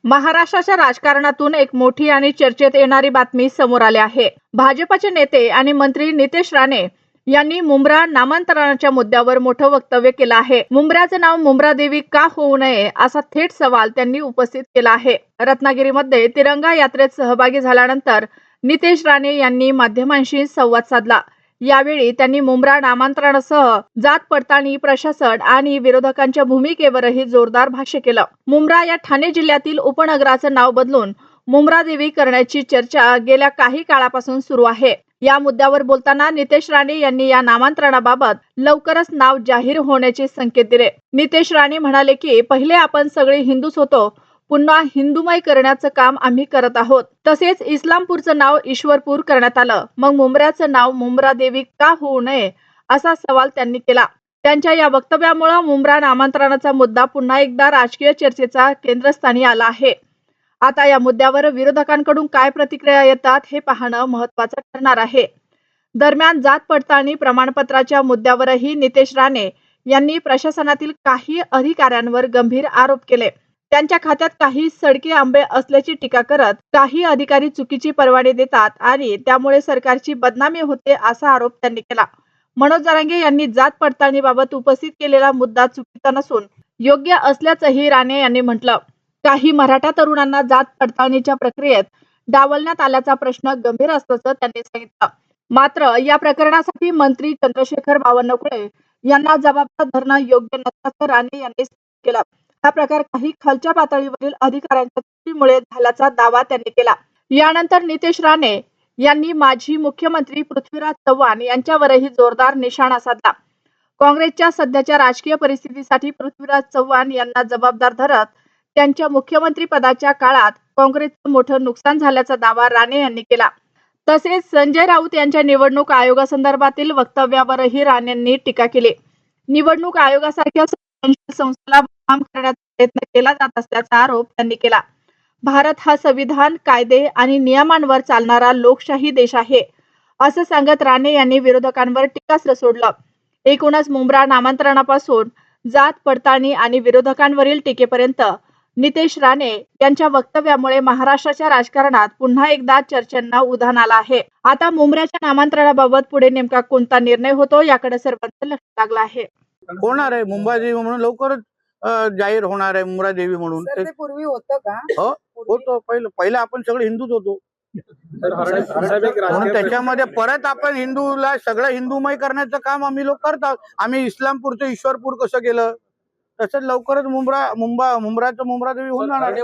महाराष्ट्राच्या राजकारणातून एक मोठी आणि चर्चेत येणारी बातमी समोर आली आहे। भाजपचे नेते आणि मंत्री नितेश राणे यांनी मुंब्रा नामांतराच्या मुद्द्यावर मोठं वक्तव्य केलं आहे। मुंब्र्याचं नाव मुंब्रा देवी का होऊ नये असा थेट सवाल त्यांनी उपस्थित केला आहे। रत्नागिरीमध्ये तिरंगा यात्रेत सहभागी झाल्यानंतर नितेश राणे यांनी माध्यमांशी संवाद साधला। यावेळी त्यांनी मुंब्रा नामांतरणासह जात पडताळणी, प्रशासन आणि विरोधकांच्या भूमिकेवरही जोरदार भाष्य केलं। मुंब्रा या ठाणे जिल्ह्यातील उपनगराचं नाव बदलून मुंब्रा देवी करण्याची चर्चा गेल्या काही काळापासून सुरू आहे। या मुद्द्यावर बोलताना नितेश राणे यांनी या नामांतरणाबाबत लवकरच नाव जाहीर होण्याचे संकेत दिले। नितेश राणे म्हणाले की पहिले आपण सगळे हिंदूच होतो, पुन्हा हिंदूमय करण्याचं काम आम्ही करत आहोत। तसेच इस्लामपूरचं नाव ईश्वरपूर करण्यात आलं, मग मुंब्र्याचं नाव मुंब्रा देवी का होऊ नये असा सवाल त्यांनी केला। त्यांच्या या वक्तव्यामुळे मुंब्रा नामांतरणाचा मुद्दा पुन्हा एकदा राजकीय चर्चेचा केंद्रस्थानी आला आहे। आता या मुद्द्यावर विरोधकांकडून काय प्रतिक्रिया येतात हे पाहणं महत्त्वाचं ठरणार आहे। दरम्यान जात पडताळणी प्रमाणपत्राच्या मुद्द्यावरही नितेश राणे यांनी प्रशासनातील काही अधिकाऱ्यांवर गंभीर आरोप केले। त्यांच्या खात्यात काही सडके आंबे असल्याची टीका करत काही अधिकारी चुकीची परवाने देतात आणि त्यामुळे सरकारची बदनामी होते असा आरोप त्यांनी केला। मनोज जरांगे यांनी जात पडताळणीबाबत उपस्थित केलेला मुद्दा चुकीचा नसून योग्य असल्याचंही राणे यांनी म्हटलं। काही मराठा तरुणांना जात पडताळणीच्या प्रक्रियेत डावलण्यात आल्याचा प्रश्न गंभीर असल्याचं त्यांनी सांगितलं। मात्र या प्रकरणासाठी मंत्री चंद्रशेखर बावनकुळे यांना जबाबदार धरणं योग्य नसल्याचं राणे यांनी केलं। हा प्रकार काही खालच्या पातळीवरील अधिकाऱ्यांच्या चुकीमुळे झाल्याचा दावा त्यांनी केला। यानंतर नितेश राणे यांनी माजी मुख्यमंत्री पृथ्वीराज चव्हाण यांच्यावरही जोरदार निशाणा साधला। काँग्रेसच्या सध्याच्या राजकीय परिस्थितीसाठी पृथ्वीराज चव्हाण यांना जबाबदार धरत त्यांच्या मुख्यमंत्री पदाच्या काळात काँग्रेसचं मोठं नुकसान झाल्याचा दावा राणे यांनी केला। तसेच संजय राऊत यांच्या निवडणूक आयोगासंदर्भातील वक्तव्यावरही राणेंनी टीका केली। निवडणूक आयोगासारख्या संस्थेला बदनाम करण्याचा प्रयत्न केला जात असल्याचा आरोप त्यांनी केला। भारत हा संविधान, कायदे आणि नियमांवर चालणारा लोकशाही देश आहे असं सांगत राणे यांनी विरोधकांवर टीकास्त्र सोडलं। एकूणच मुंब्रा नामांतरणापासून जात पडताळणी आणि विरोधकांवरील टीकेपर्यंत नितेश राणे यांच्या वक्तव्यामुळे महाराष्ट्राच्या राजकारणात पुन्हा एकदा चर्चांना उधाण आलं आहे। आता मुंब्र्याच्या नामांतरणाबाबत पुढे नेमका कोणता निर्णय होतो याकडे सर्वांचं लक्ष लागलं आहे। होणार आहे मुंब्रा देवी म्हणून लवकरच जाहीर होणार आहे मुंब्रा देवी म्हणून। ते पूर्वी होतं का? हो होतो, पहिलं आपण सगळे हिंदूच होतो म्हणून त्याच्यामध्ये परत आपण हिंदूला सगळं हिंदूमय करण्याचं काम आम्ही लोक करतात। आम्ही इस्लामपूरचं ईश्वरपूर कसं केलं तसंच लवकरच मुंब्राचं मुंब्रा देवी होणार आहे।